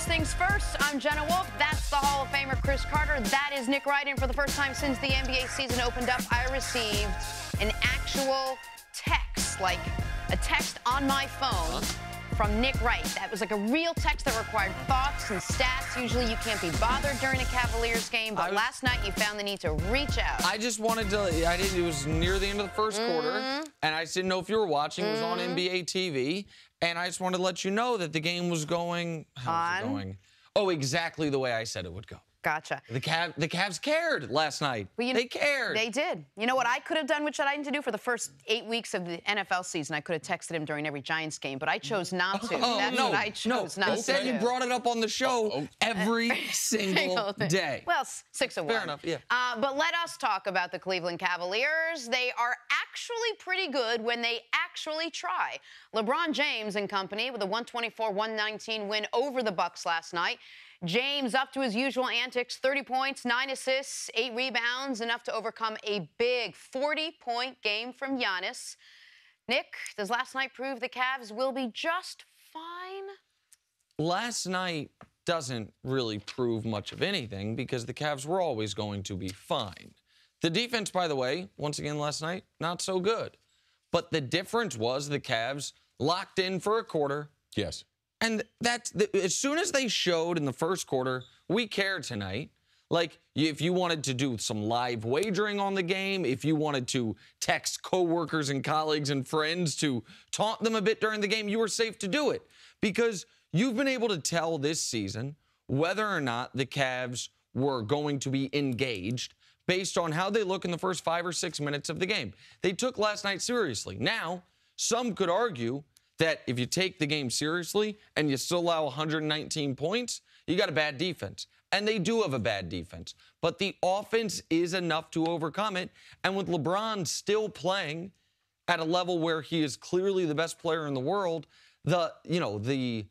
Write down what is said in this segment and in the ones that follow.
First things first, I'm Jenna Wolfe. That's the Hall of Famer Cris Carter. That is Nick Wright. And for the first time since the NBA season opened up, I received an actual text, like a text on my phone from Nick Wright. That was like a real text that required thoughts and stats. Usually you can't be bothered during a Cavaliers game, but last night you found the need to reach out. I just wanted to, it was near the end of the first quarter, and I just didn't know if you were watching. It was on NBA TV, and I just wanted to let you know that the game was going, how was it going? Oh, exactly the way I said it would go. Gotcha. The Cavs cared last night. Well, they cared. They did. You know what I could have done, which I didn't do for the first 8 weeks of the NFL season? I could have texted him during every Giants game, but I chose not to. That's what I chose not to do. Instead, you brought it up on the show every single day. Well, 6 of 1. Fair enough, yeah. But let us talk about the Cleveland Cavaliers. They are actually pretty good when they actually try. LeBron James and company with a 124-119 win over the Bucks last night. James up to his usual antics, 30 points, 9 assists, 8 rebounds, enough to overcome a big 40-point game from Giannis. Nick, does last night prove the Cavs will be just fine? Last night doesn't really prove much of anything because the Cavs were always going to be fine. The defense, by the way, once again last night, not so good. But the difference was the Cavs locked in for a quarter. Yes. And as soon as they showed in the first quarter, we care tonight. Like, if you wanted to do some live wagering on the game, if you wanted to text coworkers and colleagues and friends to taunt them a bit during the game, you were safe to do it. Because you've been able to tell this season whether or not the Cavs were going to be engaged based on how they look in the first 5 or 6 minutes of the game. They took last night seriously. Now, some could argue that if you take the game seriously and you still allow 119 points, you got a bad defense. And they do have a bad defense. But the offense is enough to overcome it. And with LeBron still playing at a level where he is clearly the best player in the world, the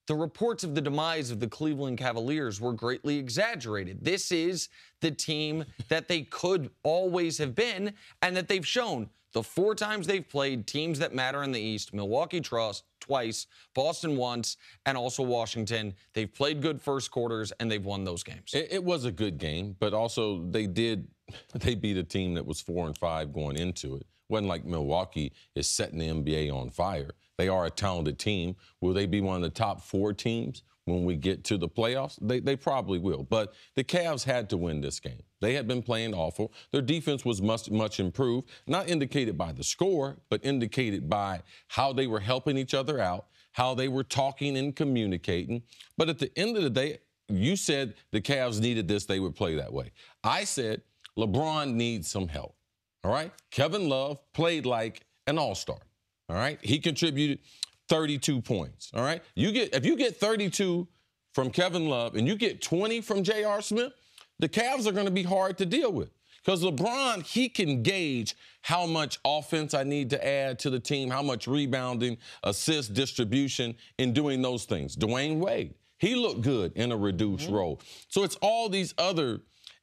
reports of the demise of the Cleveland Cavaliers were greatly exaggerated. This is the team that they could always have been and that they've shown. The 4 times they've played teams that matter in the East, Milwaukee twice, Boston once, and also Washington. They've played good first quarters, and they've won those games. It was a good game, but also they beat a team that was 4-5 going into it. Wasn't like Milwaukee is setting the NBA on fire. They are a talented team. Will they be one of the top 4 teams when we get to the playoffs? They probably will. But the Cavs had to win this game. They had been playing awful. Their defense was much improved, not indicated by the score, but indicated by how they were helping each other out, how they were talking and communicating. But at the end of the day, you said the Cavs needed this, they would play that way. I said LeBron needs some help, all right? Kevin Love played like an all-star, all right? He contributed 32 points, all right? If you get 32 from Kevin Love and you get 20 from J.R. Smith, the Cavs are going to be hard to deal with because LeBron, he can gauge how much offense I need to add to the team, how much rebounding, assist, distribution in doing those things. Dwayne Wade, he looked good in a reduced role. So it's all these other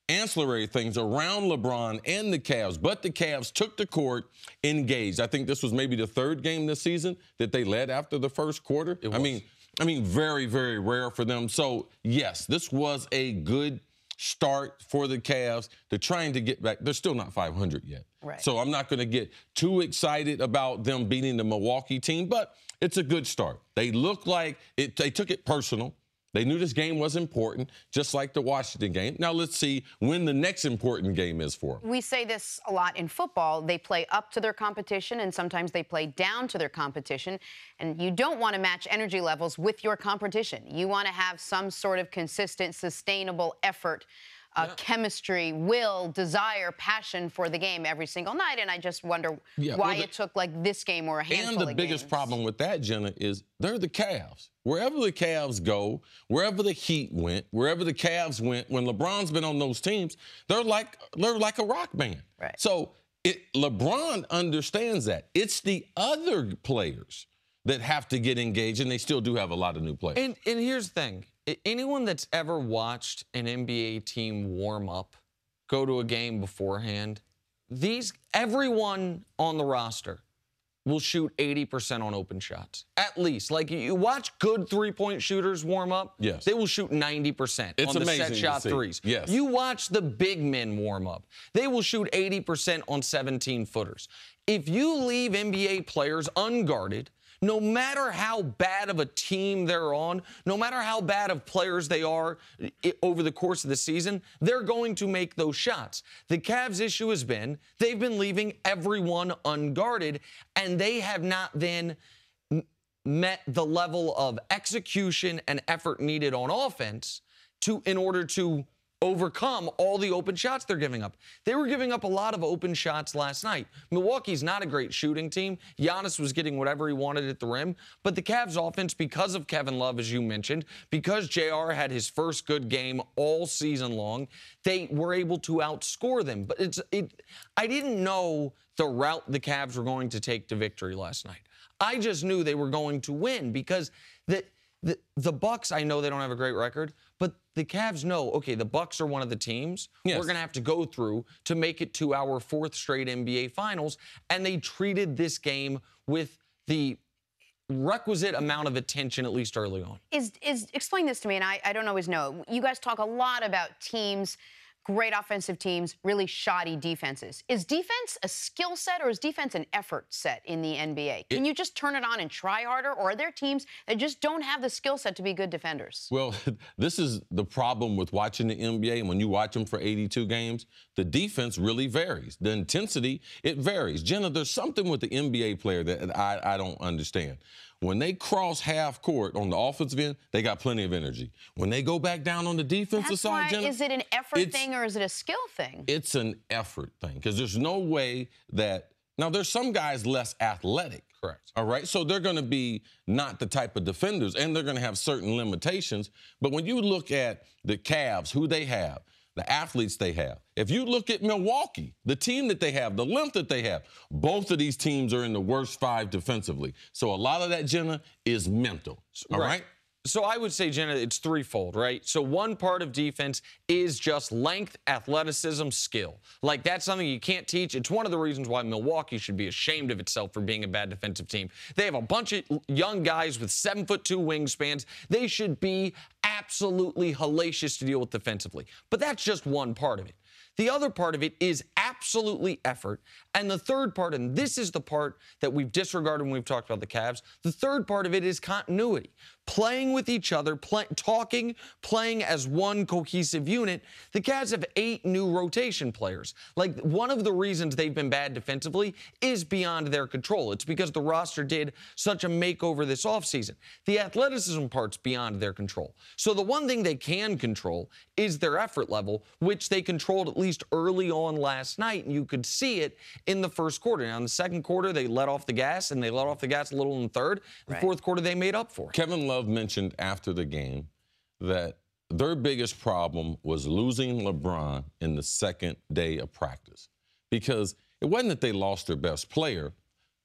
ancillary things around LeBron and the Cavs, but the Cavs took the court, engaged. I think this was maybe the 3rd game this season that they led after the first quarter. I mean, very, very rare for them. So, yes, this was a good start for the Cavs. They're trying to get back. They're still not 500 yet. Right. So I'm not going to get too excited about them beating the Milwaukee team, but it's a good start. They look like they took it personal. They knew this game was important, just like the Washington game. Now let's see when the next important game is for them. We say this a lot in football. They play up to their competition, and sometimes they play down to their competition. And you don't want to match energy levels with your competition. You want to have some sort of consistent, sustainable effort, chemistry, will, desire, passion for the game every single night. And I just wonder why it took like this game or a handful of games. And the biggest problem with that, Jenna, is they're the Cavs. Wherever the Cavs go, wherever the Heat went, wherever the Cavs went, when LeBron's been on those teams, they're like a rock band. Right. So LeBron understands that. It's the other players that have to get engaged, and they still do have a lot of new players. And here's the thing. Anyone that's ever watched an NBA team warm up, go to a game beforehand, everyone on the roster will shoot 80% on open shots. At least. Like, you watch good three-point shooters warm up. Yes. They will shoot 90% on the set shot threes. Yes. You watch the big men warm up. They will shoot 80% on 17-footers. If you leave NBA players unguarded, no matter how bad of a team they're on, no matter how bad of players they are over the course of the season, they're going to make those shots. The Cavs' issue has been they've been leaving everyone unguarded, and they have not then met the level of execution and effort needed on offense in order to overcome all the open shots they're giving up. They were giving up a lot of open shots last night. Milwaukee's not a great shooting team. Giannis was getting whatever he wanted at the rim. But the Cavs offense, because of Kevin Love, as you mentioned, because JR had his first good game all season long, they were able to outscore them. But I didn't know the route the Cavs were going to take to victory last night. I just knew they were going to win because the Bucks, I know they don't have a great record, but the Cavs know, okay, the Bucks are one of the teams we're going to have to go through to make it to our fourth straight NBA Finals, and they treated this game with the requisite amount of attention, at least early on. Explain this to me, and I don't always know. You guys talk a lot about teams, great offensive teams, really shoddy defenses. Is defense a skill set or is defense an effort set in the NBA? Can you just turn it on and try harder, or are there teams that just don't have the skill set to be good defenders? Well, this is the problem with watching the NBA. And when you watch them for 82 games, the defense really varies. The intensity, it varies. Jenna, there's something with the NBA player that I don't understand. When they cross half court on the offensive end, they got plenty of energy. When they go back down on the defensive side, Jenna, is it an effort thing or is it a skill thing? It's an effort thing because there's no way that – now, there's some guys less athletic. Correct. All right? So they're going to be not the type of defenders, and they're going to have certain limitations. But when you look at the Cavs, who they have, the athletes they have. If you look at Milwaukee, the team that they have, the length that they have, both of these teams are in the worst five defensively. So a lot of that, Jenna, is mental. All right? So I would say, Jenna, it's threefold, right? So one part of defense is just length, athleticism, skill. Like, that's something you can't teach. It's one of the reasons why Milwaukee should be ashamed of itself for being a bad defensive team. They have a bunch of young guys with 7'2" wingspans. They should be absolutely hellacious to deal with defensively. But that's just one part of it. The other part of it is absolutely effort. And the third part, and this is the part that we've disregarded when we've talked about the Cavs, the third part of it is continuity. Playing with each other, talking, playing as one cohesive unit. The Cavs have 8 new rotation players. Like, one of the reasons they've been bad defensively is beyond their control. It's because the roster did such a makeover this offseason. The athleticism part's beyond their control. So the one thing they can control is their effort level, which they controlled at least early on last night, and you could see it in the first quarter. Now, in the second quarter, they let off the gas, and they let off the gas a little in the third. The fourth quarter, they made up for it. Kevin Love mentioned after the game that their biggest problem was losing LeBron in the second day of practice, because it wasn't that they lost their best player,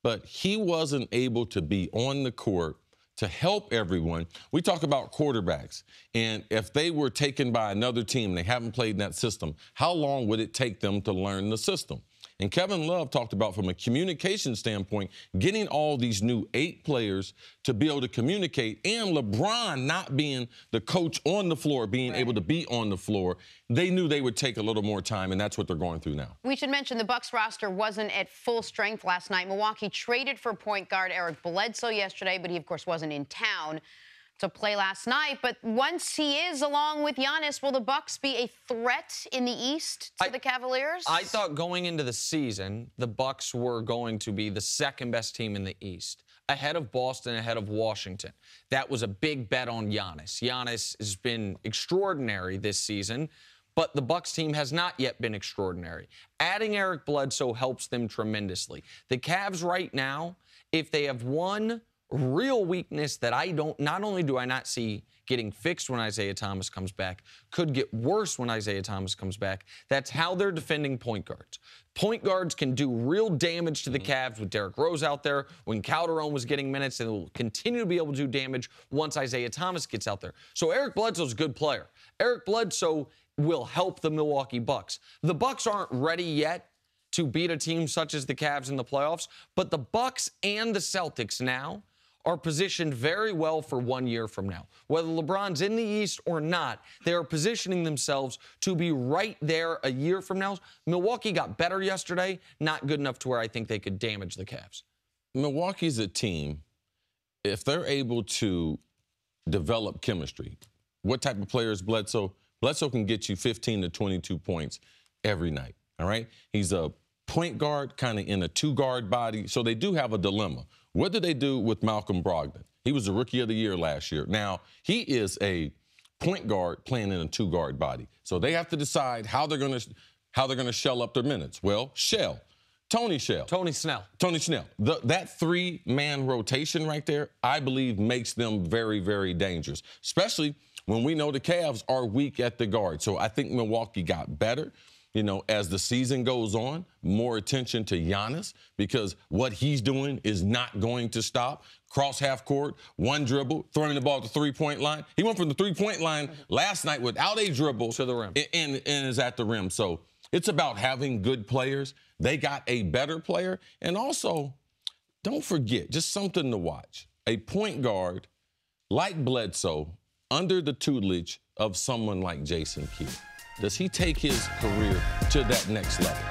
but he wasn't able to be on the court to help everyone. We talk about quarterbacks, and if they were taken by another team, they haven't played in that system, how long would it take them to learn the system? And Kevin Love talked about, from a communication standpoint, getting all these new 8 players to be able to communicate, and LeBron not being the coach on the floor, being able to be on the floor. They knew they would take a little more time, and that's what they're going through now. We should mention the Bucks roster wasn't at full strength last night. Milwaukee traded for point guard Eric Bledsoe yesterday, but he, of course, wasn't in town to play last night. But once he is, along with Giannis, will the Bucks be a threat in the East to the Cavaliers? I thought going into the season, the Bucks were going to be the second best team in the East, ahead of Boston, ahead of Washington. That was a big bet on Giannis. Giannis has been extraordinary this season, but the Bucks team has not yet been extraordinary. Adding Eric Bledsoe helps them tremendously. The Cavs right now, if they have one real weakness that not only do I not see getting fixed when Isaiah Thomas comes back, could get worse when Isaiah Thomas comes back, that's how they're defending point guards. Point guards can do real damage to the Cavs with Derrick Rose out there. When Calderon was getting minutes, and will continue to be able to do damage once Isaiah Thomas gets out there. So Eric Bledsoe's a good player. Eric Bledsoe will help the Milwaukee Bucks. The Bucks aren't ready yet to beat a team such as the Cavs in the playoffs, but the Bucks and the Celtics now are positioned very well for 1 year from now. Whether LeBron's in the East or not, they are positioning themselves to be right there a year from now. Milwaukee got better yesterday, not good enough to where I think they could damage the Cavs. Milwaukee's a team, if they're able to develop chemistry, what type of player is Bledsoe? Bledsoe can get you 15 to 22 points every night, all right? He's a point guard, kind of in a two-guard body, so they do have a dilemma. What did they do with Malcolm Brogdon? He was the Rookie of the Year last year. Now, he is a point guard playing in a two-guard body, so they have to decide how they're going to shell up their minutes. Well, Tony Snell. That three-man rotation right there, I believe, makes them very, very dangerous, especially when we know the Cavs are weak at the guard. So I think Milwaukee got better. You know, as the season goes on, more attention to Giannis because what he's doing is not going to stop. Cross half court, one dribble, throwing the ball at the three-point line. He went from the three-point line last night without a dribble to the rim and is at the rim. So it's about having good players. They got a better player. And also, don't forget, just something to watch. A point guard like Bledsoe under the tutelage of someone like Jason Kidd. Does he take his career to that next level?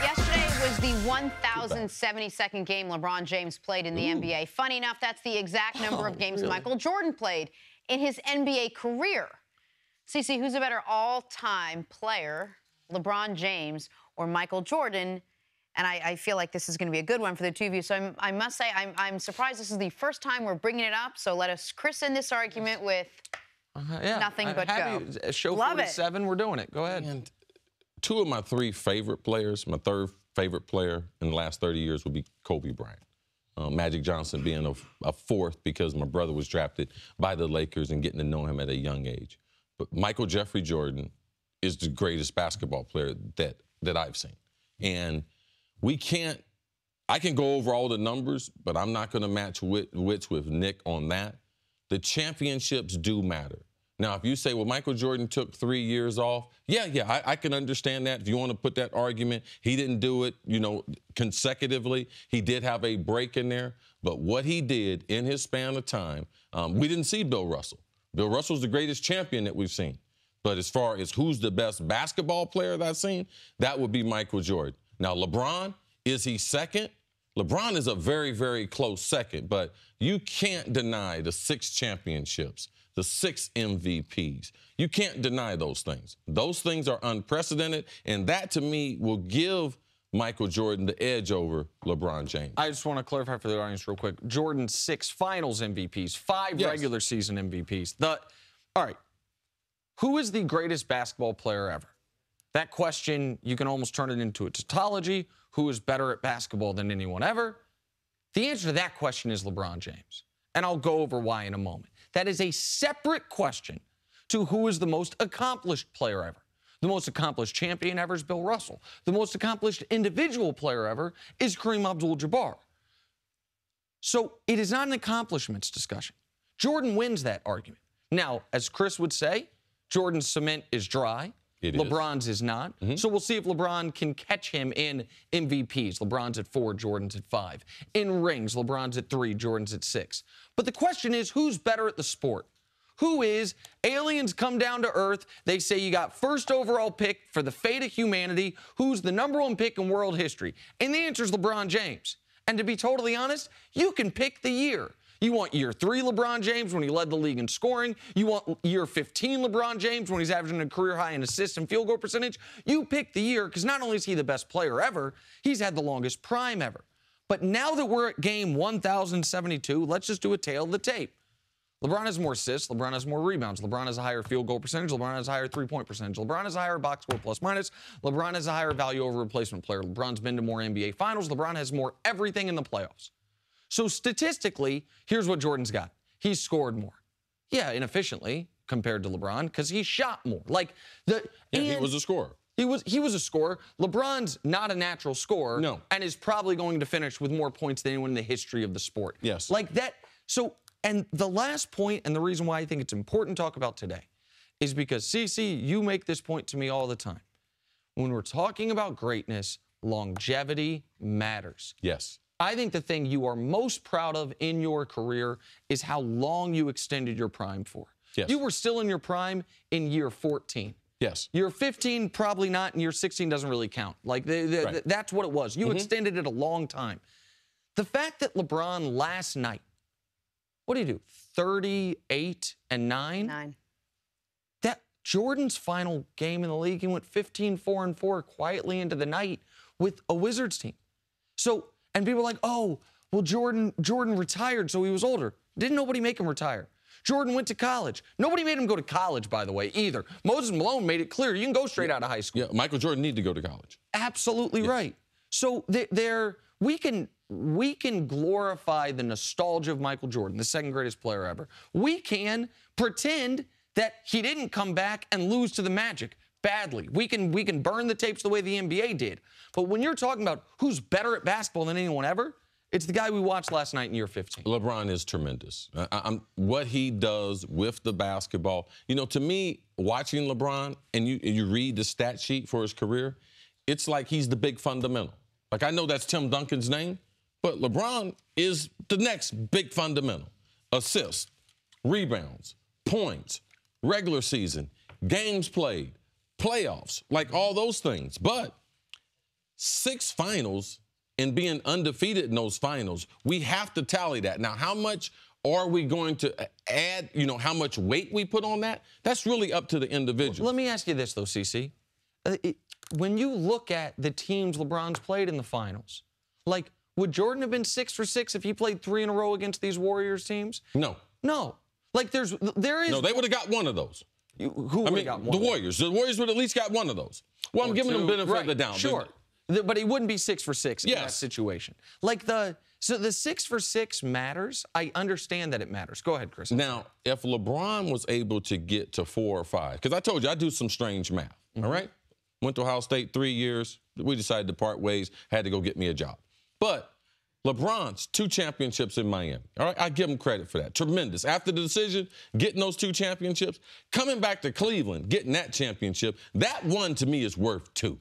Yesterday was the 1,072nd game LeBron James played in the NBA. Funny enough, that's the exact number of games Michael Jordan played in his NBA career. CeCe, who's a better all-time player, LeBron James or Michael Jordan? And I feel like this is going to be a good one for the two of you. So I must say, I'm surprised this is the first time we're bringing it up. So let us christen this argument with nothing but go. Show Love 47, it. We're doing it. Go ahead. And two of my three favorite players, my third favorite player in the last 30 years would be Kobe Bryant. Magic Johnson being a fourth because my brother was drafted by the Lakers and getting to know him at a young age. But Michael Jeffrey Jordan is the greatest basketball player that I've seen. And I can go over all the numbers, but I'm not going to match wits with Nick on that. The championships do matter. Now, if you say, well, Michael Jordan took 3 years off, I can understand that. If you want to put that argument, he didn't do it, consecutively. He did have a break in there. But what he did in his span of time, we didn't see Bill Russell. Bill Russell's the greatest champion that we've seen. But as far as who's the best basketball player that I've seen, that would be Michael Jordan. Now, LeBron, is he second? LeBron is a very, very close second, but you can't deny the 6 championships, the 6 MVPs. You can't deny those things. Those things are unprecedented, and that, to me, will give Michael Jordan the edge over LeBron James. I just want to clarify for the audience real quick. Jordan's 6 finals MVPs, 5 regular season MVPs. All right, who is the greatest basketball player ever? That question, you can almost turn it into a tautology. Who is better at basketball than anyone ever? The answer to that question is LeBron James. And I'll go over why in a moment. That is a separate question to who is the most accomplished player ever. The most accomplished champion ever is Bill Russell. The most accomplished individual player ever is Kareem Abdul-Jabbar. So it is not an accomplishments discussion. Jordan wins that argument. Now, as Cris would say, Jordan's cement is dry. LeBron's is not. So we'll see if LeBron can catch him in MVPs. LeBron's at 4, Jordan's at 5. In rings, LeBron's at 3, Jordan's at 6. But the question is, who's better at the sport? Who is? Aliens come down to Earth. They say you got first overall pick for the fate of humanity. Who's the #1 pick in world history? And the answer is LeBron James. And to be totally honest, you can pick the year. You want year 3 LeBron James when he led the league in scoring. You want year 15 LeBron James when he's averaging a career high in assists and field goal percentage. You pick the year because not only is he the best player ever, he's had the longest prime ever. But now that we're at game 1,072, let's just do a tail of the tape. LeBron has more assists. LeBron has more rebounds. LeBron has a higher field goal percentage. LeBron has a higher three-point percentage. LeBron has a higher box score plus minus. LeBron has a higher value over replacement player. LeBron's been to more NBA finals. LeBron has more everything in the playoffs. So statistically, here's what Jordan's got. He's scored more. Yeah, inefficiently compared to LeBron because he shot more. He was a scorer. He was a scorer. LeBron's not a natural scorer. No. And is probably going to finish with more points than anyone in the history of the sport. Yes. Like that. So, and the last point and the reason why I think it's important to talk about today is because, CC, you make this point to me all the time. When we're talking about greatness, longevity matters. Yes. I think the thing you are most proud of in your career is how long you extended your prime for. Yes. You were still in your prime in year 14. Yes. Year 15, probably not, and year 16 doesn't really count. Like, Right. that's what it was. You extended it a long time. The fact that LeBron last night, what did he do? 38 and 9? 9. That Jordan's final game in the league, he went 15-4-4 quietly into the night with a Wizards team. So, and people are like, oh, well, Jordan retired, so he was older. Didn't nobody make him retire? Jordan went to college. Nobody made him go to college, by the way, either. Moses Malone made it clear you can go straight out of high school. Yeah, Michael Jordan needed to go to college. Absolutely right. So we can glorify the nostalgia of Michael Jordan, the second greatest player ever. We can pretend that he didn't come back and lose to the Magic badly. We can burn the tapes the way the NBA did. But when you're talking about who's better at basketball than anyone ever, it's the guy we watched last night in year 15. LeBron is tremendous. What he does with the basketball, you know, to me, watching LeBron and you read the stat sheet for his career, it's like he's the big fundamental. Like, I know that's Tim Duncan's name, but LeBron is the next big fundamental. Assists, rebounds, points, regular season, games played, playoffs, like all those things. But 6 finals and being undefeated in those finals, we have to tally that. Now, how much are we going to add, you know, how much weight we put on that? That's really up to the individual. Let me ask you this, though, CC. When you look at the teams LeBron's played in the finals, like, would Jordan have been 6 for 6 if he played 3 in a row against these Warriors teams? No. No. Like, there is. No, they would have got one of those. Who would have got one? The Warriors. The Warriors would have at least got one of those. Well, I'm giving them benefit of the doubt. Sure. But he wouldn't be 6 for 6 in that situation. Like, so the 6 for 6 matters. I understand that it matters. Go ahead, Chris. Now, if LeBron was able to get to 4 or 5, because I told you I do some strange math, all right? Went to Ohio State 3 years. We decided to part ways, had to go get me a job. But LeBron's 2 championships in Miami, all right? I give him credit for that. Tremendous. After the decision, getting those 2 championships, coming back to Cleveland, getting that championship, that one to me is worth 2.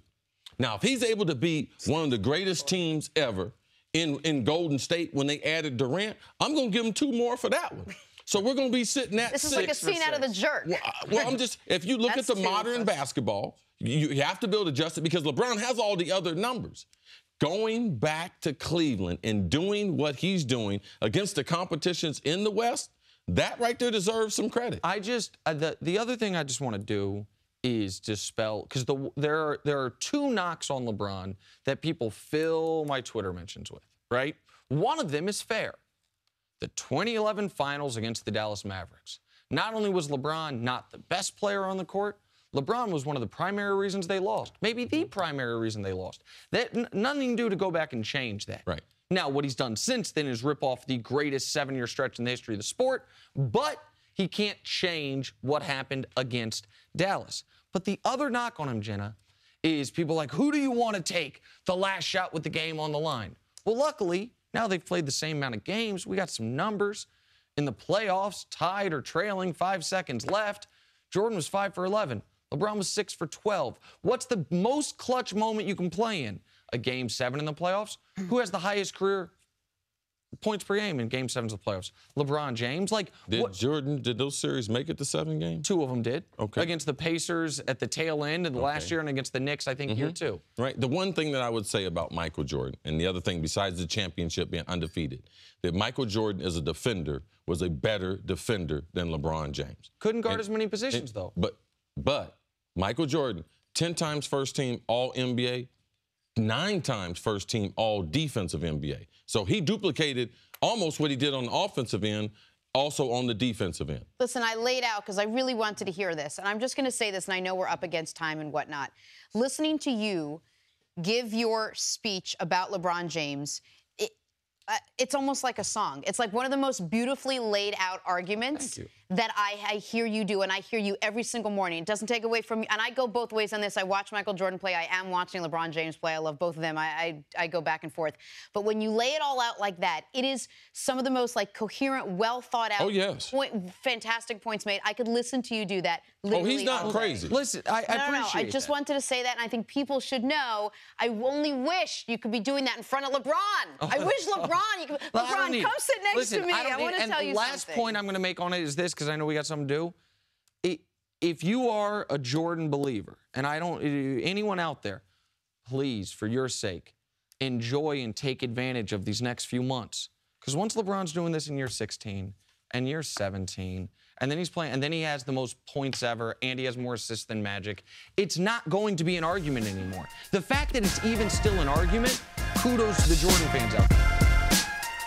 Now, if he's able to be one of the greatest teams ever in Golden State when they added Durant, I'm going to give him 2 more for that one. So we're going to be sitting at 6. This is like a scene out of The Jerk. Well, I'm just, if you look at the modern basketball, you have to be able to adjust it because LeBron has all the other numbers. Going back to Cleveland and doing what he's doing against the competitions in the West, that right there deserves some credit. I just, the other thing I just want to do is dispel, because there are 2 knocks on LeBron that people fill my Twitter mentions with, right? One of them is fair. The 2011 finals against the Dallas Mavericks. Not only was LeBron not the best player on the court, LeBron was one of the primary reasons they lost. Maybe the primary reason they lost. That nothing to do to go back and change that. Right. Now, what he's done since then is rip off the greatest 7-year stretch in the history of the sport, but he can't change what happened against Dallas. But the other knock on him, Jenna, is people like, who do you want to take the last shot with the game on the line? Well, luckily, now they've played the same amount of games. We got some numbers. In the playoffs, tied or trailing, 5 seconds left, Jordan was 5 for 11. LeBron was 6 for 12. What's the most clutch moment you can play in? A Game 7 in the playoffs? Who has the highest career points per game in Game 7s of the playoffs? LeBron James. Like, did those series make it to 7 games? 2 of them did. Okay. Against the Pacers at the tail end of the last year and against the Knicks, I think, year 2. Right. The one thing that I would say about Michael Jordan, and the other thing besides the championship being undefeated, that Michael Jordan as a defender was a better defender than LeBron James. Couldn't guard as many positions, though. But Michael Jordan, 10 times first team All-NBA, 9 times first team All-Defensive NBA. So he duplicated almost what he did on the offensive end, also on the defensive end. Listen, I laid out because I really wanted to hear this, and I'm just going to say this, and I know we're up against time and whatnot. Listening to you give your speech about LeBron James, it's almost like a song. It's like one of the most beautifully laid out arguments that I hear you do, and I hear you every single morning. It doesn't take away from you. And I go both ways on this. I watch Michael Jordan play. I am watching LeBron James play. I love both of them. I go back and forth. But when you lay it all out like that, it is some of the most like coherent, well thought out, fantastic points made. I could listen to you do that. He's not crazy. Listen, I appreciate I just wanted to say that, and I think people should know. I only wish you could be doing that in front of LeBron. I wish LeBron, LeBron, come sit next to me. I want to tell you something. Last point I'm going to make on it is this, because I know we got something to do. If you are a Jordan believer, and anyone out there, please, for your sake, enjoy and take advantage of these next few months. Because once LeBron's doing this in year 16 and year 17, and then he's playing, and then he has the most points ever, and he has more assists than Magic, it's not going to be an argument anymore. The fact that it's even still an argument, kudos to the Jordan fans out there.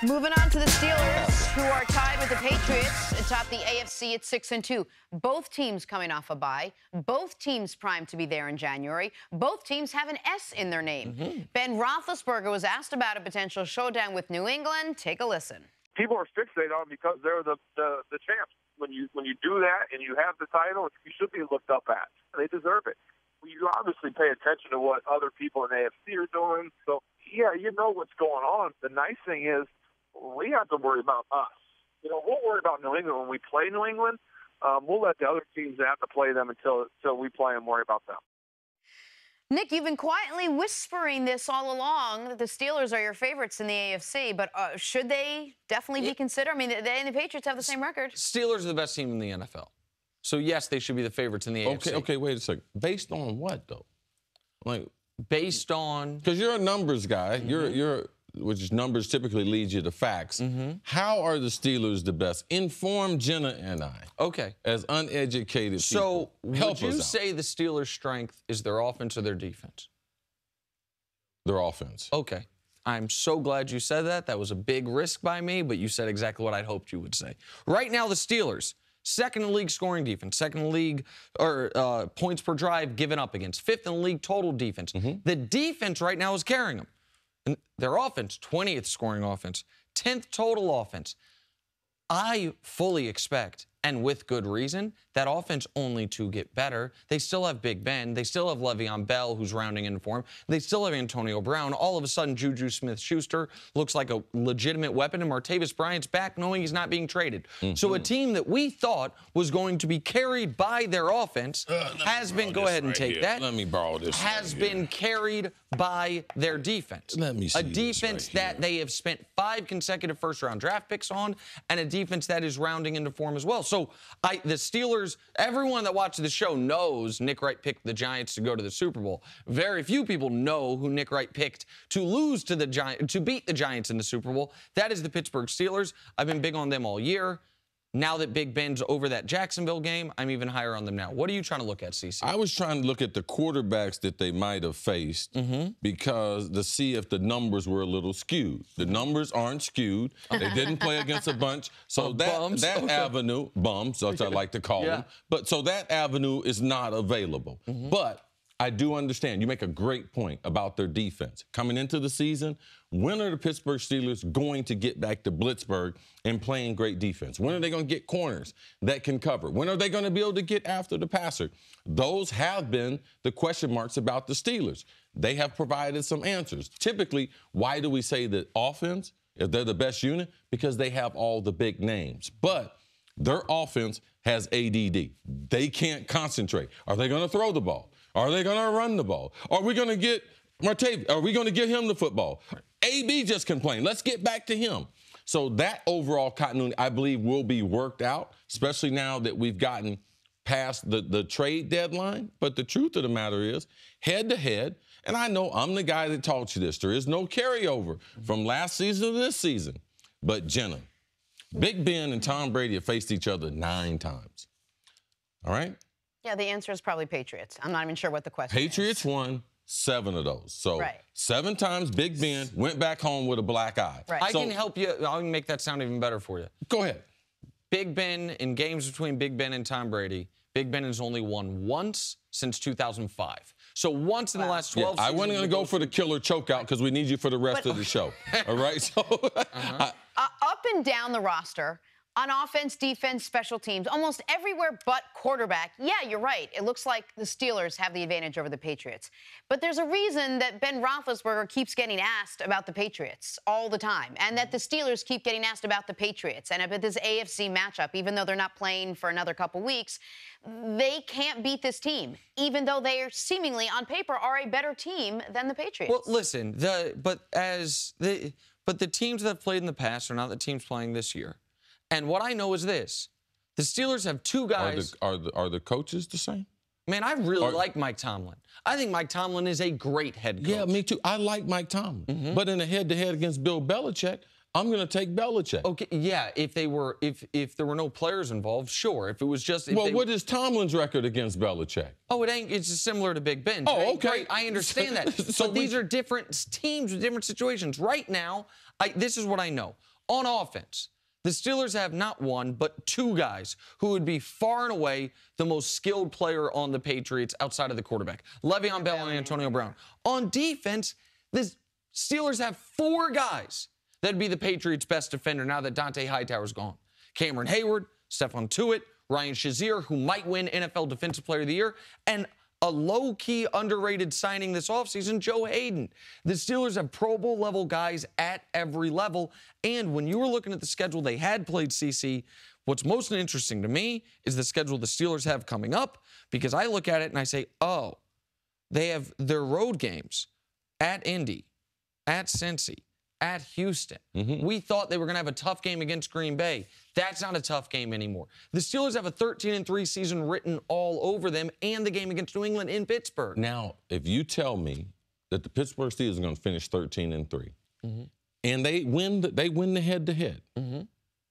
Moving on to the Steelers, who are tied with the Patriots atop the AFC at 6-2. Both teams coming off a bye. Both teams primed to be there in January. Both teams have an S in their name. Ben Roethlisberger was asked about a potential showdown with New England. Take a listen. People are fixated on because they're the champs. When you do that and you have the title, you should be looked up at. They deserve it. You obviously pay attention to what other people in the AFC are doing. So, yeah, you know what's going on. The nice thing is we have to worry about us. We'll worry about New England when we play New England. We'll let the other teams that have to play them until we play them, worry about them. Nick, you've been quietly whispering this all along, that the Steelers are your favorites in the AFC, but should they definitely be considered? I mean, they and the Patriots have the same record. Steelers are the best team in the NFL. So, yes, they should be the favorites in the AFC. Okay, wait a second. Based on what, though? Like, based on... Because you're a numbers guy. Which numbers typically lead you to facts. How are the Steelers the best? Inform Jenna and I. Okay. As uneducated people. So, would you say the Steelers' strength is their offense or their defense? Their offense. Okay. I'm so glad you said that. That was a big risk by me, but you said exactly what I'd hoped you would say. Right now, the Steelers, second in the league scoring defense, second in the league points per drive given up against, fifth in the league total defense. The defense right now is carrying them. And their offense, 20th scoring offense, 10th total offense. I fully expect, and with good reason, that offense only to get better. They still have Big Ben. They still have Le'Veon Bell, who's rounding into form. They still have Antonio Brown. All of a sudden, Juju Smith-Schuster looks like a legitimate weapon, and Martavis Bryant's back knowing he's not being traded. So a team that we thought was going to be carried by their offense has been, go ahead and take that. Let me borrow this. Has been carried by their defense. Let me see a defense that they have spent 5 consecutive first-round draft picks on, and a defense that is rounding into form as well. So the Steelers, everyone that watches the show knows Nick Wright picked the Giants to go to the Super Bowl. Very few people know who Nick Wright picked to lose to the Giants, to beat the Giants in the Super Bowl. That is the Pittsburgh Steelers. I've been big on them all year. Now that Big Ben's over that Jacksonville game, I'm even higher on them now. What are you trying to look at, CC? I was trying to look at the quarterbacks that they might have faced because to see if the numbers were a little skewed. The numbers aren't skewed. They didn't play against a bunch. So that avenue, bums, that's what I like to call them. But so that avenue is not available. But I do understand. You make a great point about their defense. Coming into the season, when are the Pittsburgh Steelers going to get back to Blitzburgh and playing great defense? When are they going to get corners that can cover? When are they going to be able to get after the passer? Those have been the question marks about the Steelers. They have provided some answers. Typically, why do we say that offense, if they're the best unit? Because they have all the big names. But their offense has ADD. They can't concentrate. Are they going to throw the ball? Are they going to run the ball? Are we going to get Martavis? Are we going to get him the football? AB just complained. Let's get back to him. So that overall continuity, I believe, will be worked out, especially now that we've gotten past the trade deadline. But the truth of the matter is, head-to-head, and I know I'm the guy that taught you this, there is no carryover from last season to this season. But, Jenna, Big Ben and Tom Brady have faced each other 9 times. All right? Yeah, the answer is probably Patriots. I'm not even sure what the question is. Patriots won 7 of those. So 7 times Big Ben went back home with a black eye. I can help you. I can make that sound even better for you. Go ahead. Big Ben, in games between Big Ben and Tom Brady, Big Ben has only won once since 2005. So once in the last 12 seasons. I wasn't going to go for the killer chokeout because we need you for the rest of the show. All right? So up and down the roster, On offense, defense, special teams, almost everywhere but quarterback, yeah, you're right. It looks like the Steelers have the advantage over the Patriots. But there's a reason that Ben Roethlisberger keeps getting asked about the Patriots all the time, and that the Steelers keep getting asked about the Patriots and about this AFC matchup, even though they're not playing for another couple weeks. They can't beat this team, even though they are seemingly, on paper, are a better team than the Patriots. Well, listen, but the teams that have played in the past are not the teams playing this year. And what I know is this: the Steelers have two guys. Are the coaches the same? Man, I really like Mike Tomlin. I think Mike Tomlin is a great head coach. Yeah, me too. I like Mike Tomlin. But in a head-to-head against Bill Belichick, I'm going to take Belichick. Okay, yeah, if there were no players involved, sure. If it was just... What is Tomlin's record against Belichick? Oh, it's similar to Big Ben. Oh, okay. Great, I understand that. So but these are different teams with different situations. Right now, this is what I know. On offense, the Steelers have not one, but two guys who would be far and away the most skilled player on the Patriots outside of the quarterback, Le'Veon Bell and Antonio Brown. On defense, the Steelers have four guys that'd be the Patriots' best defender now that Dante Hightower's gone. Cameron Hayward, Stephon Tuitt, Ryan Shazier, who might win NFL Defensive Player of the Year, and a low-key underrated signing this offseason, Joe Hayden. The Steelers have Pro Bowl level guys at every level, and when you were looking at the schedule they had played CC, what's most interesting to me is the schedule the Steelers have coming up, because I look at it and I say, oh, they have their road games at Indy, at Cincy, at Houston. We thought they were going to have a tough game against Green Bay. That's not a tough game anymore. The Steelers have a 13-3 season written all over them, and the game against New England in Pittsburgh. Now, if you tell me that the Pittsburgh Steelers are going to finish 13-3, and they win the head-to-head,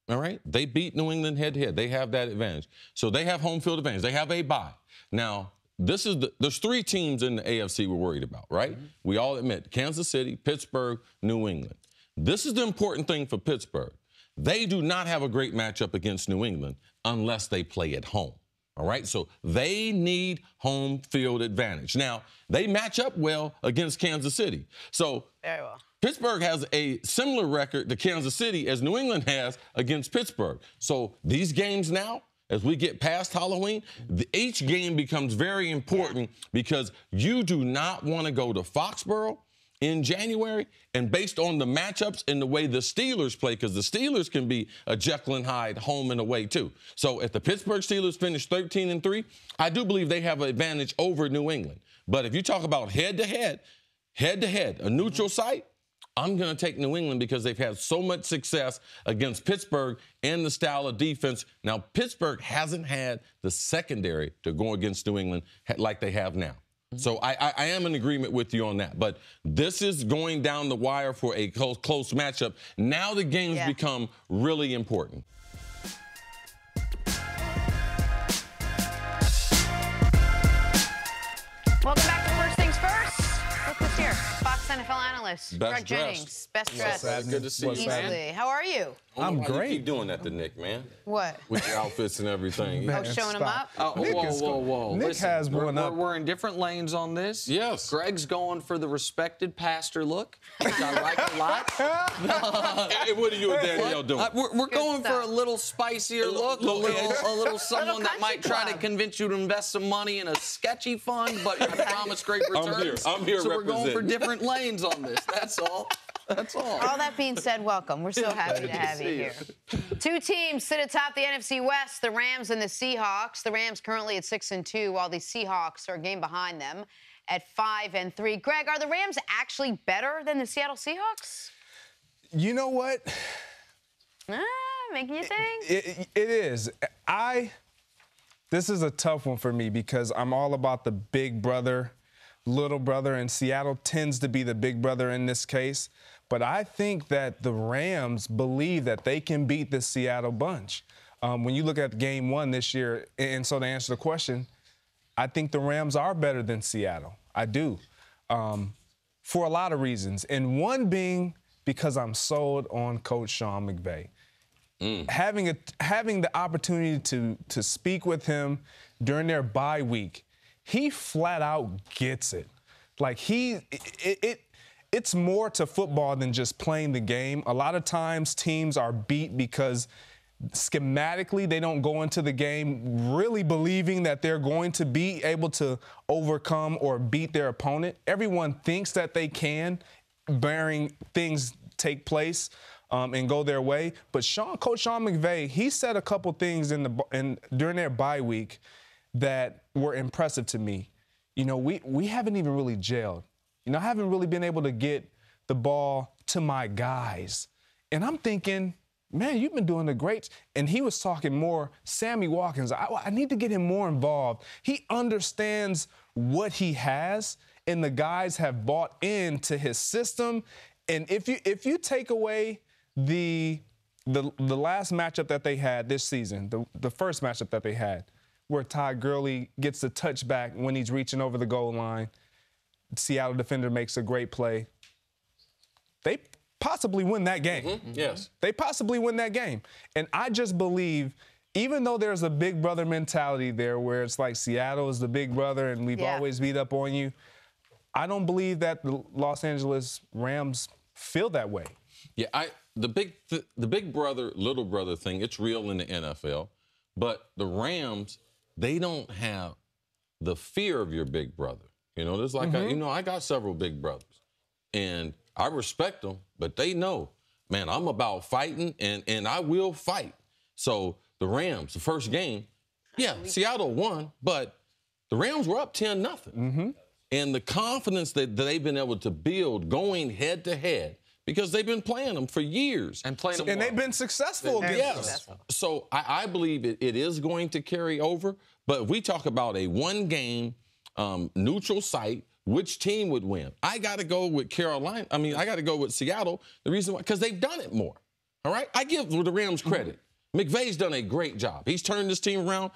all right? They beat New England head-to-head. They have that advantage. So they have home field advantage. They have a bye. Now, there's three teams in the AFC we're worried about, right? We all admit Kansas City, Pittsburgh, New England. This is the important thing for Pittsburgh. They do not have a great matchup against New England unless they play at home, all right? So they need home field advantage. Now, they match up well against Kansas City. So very well. Pittsburgh has a similar record to Kansas City as New England has against Pittsburgh. So these games now, as we get past Halloween, each game becomes very important because you do not want to go to Foxborough in January, and based on the matchups and the way the Steelers play, because the Steelers can be a Jekyll and Hyde home and away too. So if the Pittsburgh Steelers finish 13-3, I do believe they have an advantage over New England. But if you talk about head-to-head, a neutral site, I'm going to take New England because they've had so much success against Pittsburgh and the style of defense. Now, Pittsburgh hasn't had the secondary to go against New England like they have now. So I am in agreement with you on that. But this is going down the wire for a close matchup. Now the games become really important. Welcome back to First Things First. Look who's here. Fox NFL analyst, Greg dressed. Jennings. Best dressed. Good to see you, Easily. How are you? I'm great. You keep doing that to Nick, man. What? With your outfits and everything. Oh, showing him up? Whoa. Nick Listen, has one up. We're in different lanes on this. Yes. Greg's going for the respected pastor look, which I like a lot. Hey, what are you and Danielle doing? We're going stuff. for a little spicier look, a little someone that might try to club. convince you to invest some money in a sketchy fund, but I promise great returns. I'm here So we're going for representing. different lanes on this. That's all. That's all. All that being said, welcome. We're so happy to have you here. Two teams sit atop the NFC West, the Rams and the Seahawks. The Rams currently at 6-2, while the Seahawks are a game behind them at 5-3. Greg, are the Rams actually better than the Seattle Seahawks? You know what? Making you think? It is. This is a tough one for me because I'm all about the big brother, little brother, and Seattle tends to be the big brother in this case. But I think that the Rams believe that they can beat the Seattle bunch. When you look at game one this year, and so to answer the question, I think the Rams are better than Seattle. I do. For a lot of reasons. And one being because I'm sold on Coach Sean McVay. Having the opportunity to speak with him during their bye week, he flat out gets it. Like it's more to football than just playing the game. A lot of times teams are beat because schematically, they don't go into the game really believing that they're going to be able to overcome or beat their opponent. Everyone thinks that they can, bearing things take place and go their way. But Coach Sean McVay, he said a couple things during their bye week that were impressive to me. You know, we haven't even really gelled. You know, I haven't really been able to get the ball to my guys. And I'm thinking, man, you've been doing the great. And he was talking more, Sammy Watkins, I need to get him more involved. He understands what he has, and the guys have bought into his system. And if you take away the last matchup that they had this season, the first matchup that they had, where Todd Gurley gets the touchback when he's reaching over the goal line, Seattle defender makes a great play, they possibly win that game. Mm-hmm. Yes. They possibly win that game. And I just believe, even though there's a big brother mentality there where it's like Seattle is the big brother and we've always beat up on you, I don't believe that the Los Angeles Rams feel that way. Yeah, the big brother, little brother thing, it's real in the NFL. But the Rams, they don't have the fear of your big brother. You know, there's like, I got several big brothers. And I respect them, but they know, man, I'm about fighting, and I will fight. So the Rams, the first game, Seattle won, but the Rams were up 10-0. Mm-hmm. And the confidence that they've been able to build going head-to-head, because they've been playing them for years. And playing them well. They've been successful. Yes. So I believe it is going to carry over. But if we talk about a one-game neutral site, which team would win? I got to go with Carolina. I mean, I got to go with Seattle. The reason why, because they've done it more. All right? I give the Rams credit. McVay's done a great job. He's turned this team around,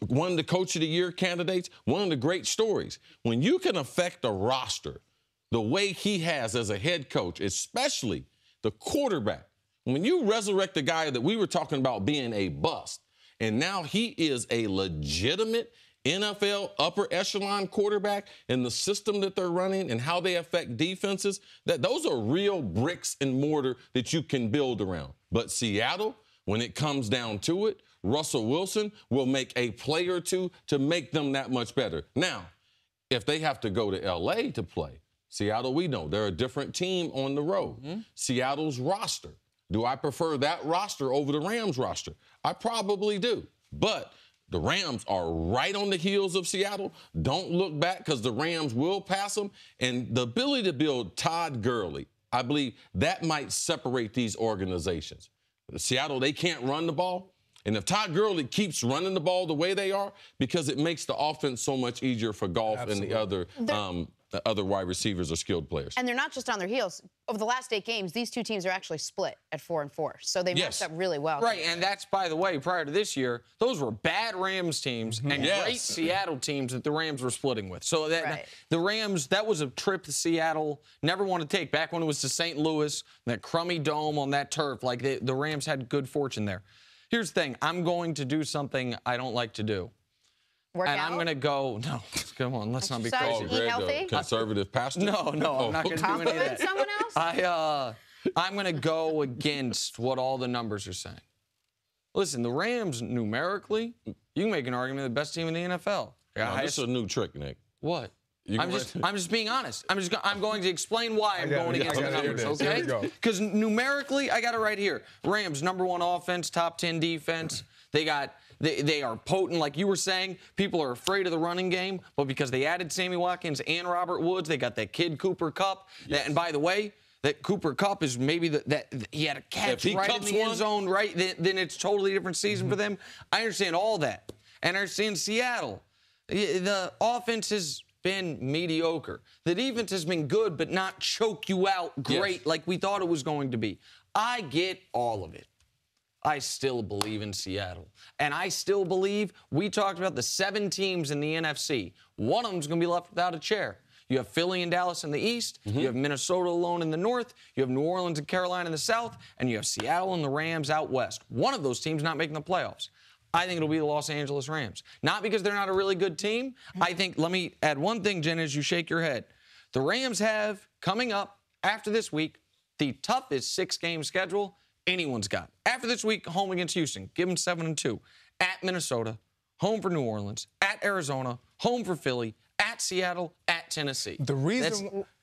one of the Coach of the Year candidates, one of the great stories. When you can affect a roster the way he has as a head coach, especially the quarterback, when you resurrect the guy that we were talking about being a bust, and now he is a legitimate NFL upper echelon quarterback, in the system that they're running and how they affect defenses, that those are real bricks and mortar that you can build around. But Seattle, when it comes down to it, Russell Wilson will make a play or two to make them that much better. Now, if they have to go to L.A. to play, Seattle, we know they're a different team on the road. Mm-hmm. Seattle's roster. Do I prefer that roster over the Rams roster? I probably do. But the Rams are right on the heels of Seattle. Don't look back, because the Rams will pass them. And the ability to build Todd Gurley, I believe that might separate these organizations. Seattle, they can't run the ball. And if Todd Gurley keeps running the ball the way they are, because it makes the offense so much easier for Goff and the other wide receivers or skilled players. And they're not just on their heels. Over the last 8 games, these two teams are actually split at 4-4. So they matched up really well. Right, and that's, by the way, prior to this year, those were bad Rams teams and great Seattle teams that the Rams were splitting with. So the Rams, that was a trip to Seattle, never want to take. Back when it was to St. Louis, that crummy dome on that turf, like the Rams had good fortune there. Here's the thing. I'm going to do something I don't like to do. I'm going to go, no, come on, let's not be crazy. Eat healthy? Conservative pastor? No, I'm not going to do any of that. Someone else? I'm going to go against what all the numbers are saying. Listen, the Rams, numerically, you can make an argument the best team in the NFL. This is a new trick, Nick. What? I'm just being honest. I'm going to explain why I'm going against the numbers, okay? Because numerically, I got it right here. Rams, #1 offense, top 10 defense. They are potent, like you were saying. People are afraid of the running game, but because they added Sammy Watkins and Robert Woods, they got that kid Cooper Kupp. Yes. And by the way, that Cooper Kupp is maybe that he had a catch right in the end zone, right? Then it's a totally different season for them. I understand all that. And I understand Seattle. The offense has been mediocre. The defense has been good, but not choke you out great like we thought it was going to be. I get all of it. I still believe in Seattle. And I still believe, we talked about the 7 teams in the NFC. One of them is going to be left without a chair. You have Philly and Dallas in the East. You have Minnesota alone in the North. You have New Orleans and Carolina in the South. And you have Seattle and the Rams out West. One of those teams not making the playoffs. I think it'll be the Los Angeles Rams. Not because they're not a really good team. I think, let me add one thing, Jen, as you shake your head. The Rams have, coming up after this week, the toughest 6-game schedule anyone's got. After this week, home against Houston, give them 7-2. At Minnesota, home for New Orleans. At Arizona, home for Philly. At Seattle, at Tennessee.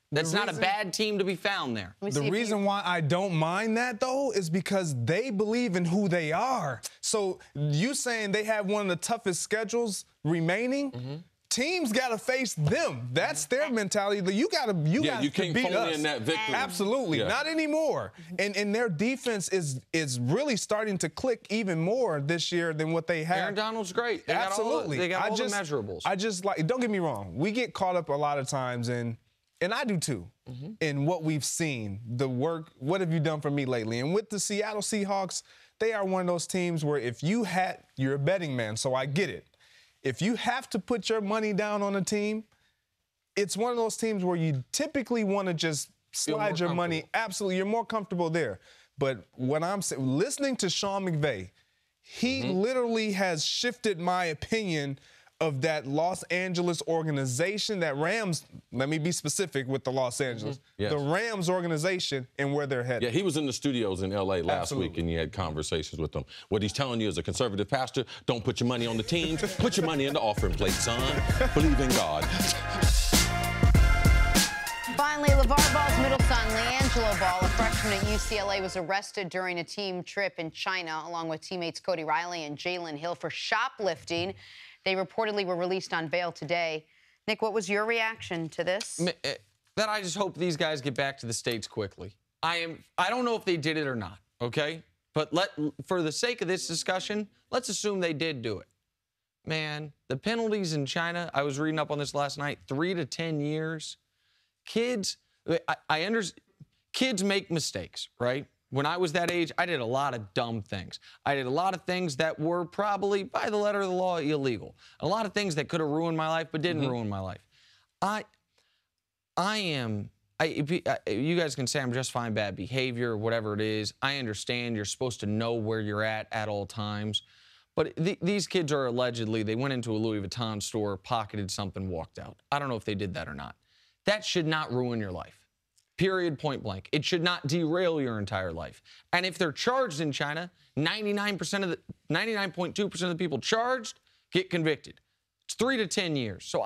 That's not a bad team to be found there. The reason why I don't mind that, though, is because they believe in who they are. So you saying they have one of the toughest schedules remaining? Teams got to face them. That's their mentality. You got to you beat can't phone us. in that victory. Absolutely, not anymore. And their defense is really starting to click even more this year than what they had. Aaron Donald's great. Absolutely, They got all the measurables. I just like. Don't get me wrong. We get caught up a lot of times in. And I do too, in what we've seen, the work, what have you done for me lately? And with the Seattle Seahawks, they are one of those teams where if you're a betting man, so I get it. If you have to put your money down on a team, it's one of those teams where you typically want to just slide your money. Absolutely, you're more comfortable there. But what I'm saying, listening to Sean McVay, he literally has shifted my opinion of that Los Angeles organization, that Rams, let me be specific with the Los Angeles, the Rams organization and where they're headed. Yeah, he was in the studios in L.A. last week, and you had conversations with him. What he's telling you as a conservative pastor, don't put your money on the teams, put your money in the offering plate, son. Believe in God. Finally, LeVar Ball's middle son, Liangelo Ball, a freshman at UCLA, was arrested during a team trip in China, along with teammates Cody Riley and Jalen Hill, for shoplifting. They reportedly were released on bail today. Nick, what was your reaction to this? That I just hope these guys get back to the States quickly. I don't know if they did it or not, okay? But for the sake of this discussion, let's assume they did do it. Man, the penalties in China, I was reading up on this last night, 3 to 10 years. Kids, I understand, kids make mistakes, right? When I was that age, I did a lot of dumb things. I did a lot of things that were probably, by the letter of the law, illegal. A lot of things that could have ruined my life, but didn't ruin my life. You guys can say I'm justifying bad behavior, whatever it is. I understand you're supposed to know where you're at all times. But these kids are allegedly, they went into a Louis Vuitton store, pocketed something, walked out. I don't know if they did that or not. That should not ruin your life. Period, point blank. It should not derail your entire life. And if they're charged in China, 99.2% of the people charged get convicted. It's 3 to 10 years. So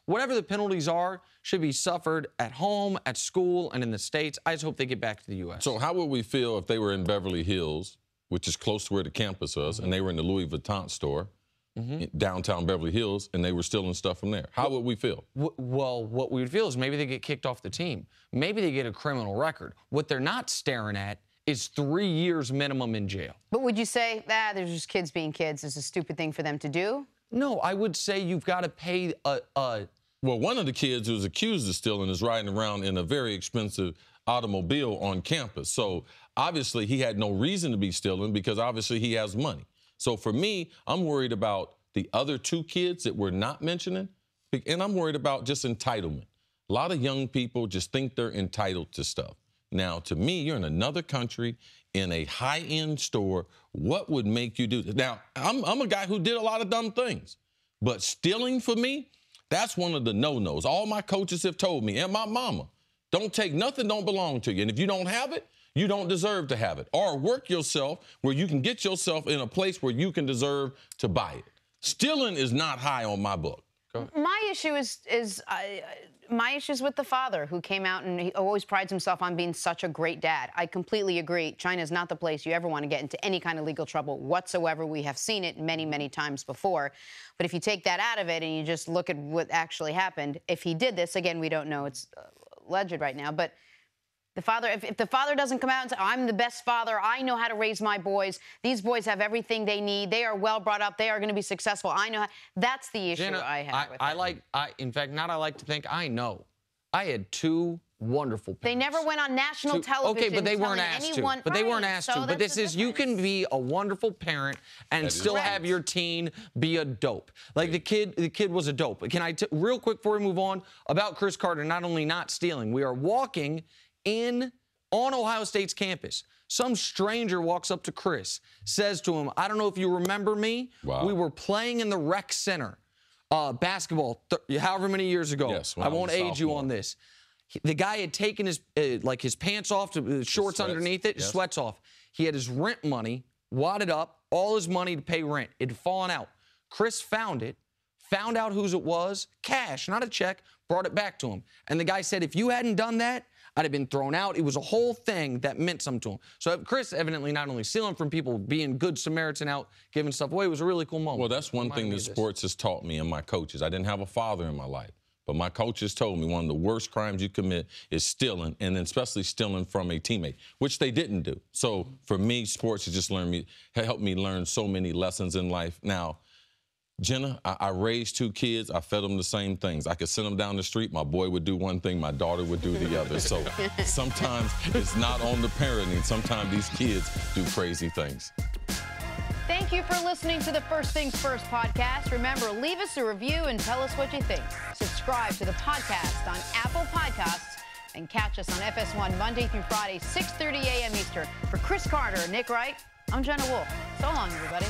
whatever the penalties are, should be suffered at home, at school, and in the States. I just hope they get back to the U.S. So how would we feel if they were in Beverly Hills, which is close to where the campus was, and they were in the Louis Vuitton store, in downtown Beverly Hills, and they were stealing stuff from there? How would we feel? Well, what we would feel is maybe they get kicked off the team. Maybe they get a criminal record. What they're not staring at is 3 years minimum in jail. But would you say, they're just kids being kids, it's a stupid thing for them to do? No, I would say you've got to pay Well, one of the kids who was accused of stealing is riding around in a very expensive automobile on campus. So obviously he had no reason to be stealing because obviously he has money. So for me, I'm worried about the other 2 kids that we're not mentioning, and I'm worried about just entitlement. A lot of young people just think they're entitled to stuff. Now, to me, you're in another country, in a high-end store. What would make you do this? Now, I'm a guy who did a lot of dumb things, but stealing for me, that's one of the no-nos. All my coaches have told me, and my mama, don't take nothing don't belong to you. And if you don't have it, you don't deserve to have it. Or work yourself where you can get yourself in a place where you can deserve to buy it. Stealing is not high on my book. My issue is my issue is with the father who came out and he always prides himself on being such a great dad. I completely agree. China is not the place you ever want to get into any kind of legal trouble whatsoever. We have seen it many, many times before. But if you take that out of it and you just look at what actually happened, if he did this, again, we don't know. It's alleged right now. But the father, if the father doesn't come out and say, I'm the best father, I know how to raise my boys, these boys have everything they need, they are well brought up, they are going to be successful, I know how, that's the issue Jenna, I have with it. In fact, not I like to think, I know. I had 2 wonderful parents. They never went on national television. Okay, but they weren't asked to. But they weren't asked to. But this is, you can be a wonderful parent and still have your teen be a dope. Like the kid was a dope. Can I, real quick before we move on, about Cris Carter not only not stealing, we are walking on Ohio State's campus. Some stranger walks up to Cris, says to him, I don't know if you remember me. Wow. We were playing in the rec center, basketball, however many years ago. Yes, I won't age you on this. The guy had taken his pants off, to shorts underneath it, sweats off. He had his rent money wadded up, all his money to pay rent. It had fallen out. Cris found it, found out whose it was, cash, not a check, brought it back to him. And the guy said, if you hadn't done that, I'd have been thrown out. It was a whole thing that meant something to him. So Cris evidently not only stealing from people, being good Samaritan out, giving stuff away. It was a really cool moment. Well, that's one thing that sports has taught me and my coaches. I didn't have a father in my life, but my coaches told me one of the worst crimes you commit is stealing, and then especially stealing from a teammate, which they didn't do. So for me, sports has just helped me learn so many lessons in life. Now, Jenna, I raised 2 kids. I fed them the same things. I could send them down the street. My boy would do one thing. My daughter would do the other. So sometimes it's not on the parenting. Sometimes these kids do crazy things. Thank you for listening to the First Things First podcast. Remember, leave us a review and tell us what you think. Subscribe to the podcast on Apple Podcasts and catch us on FS1 Monday through Friday, 6:30 a.m. Eastern. For Cris Carter and Nick Wright, I'm Jenna Wolfe. So long, everybody.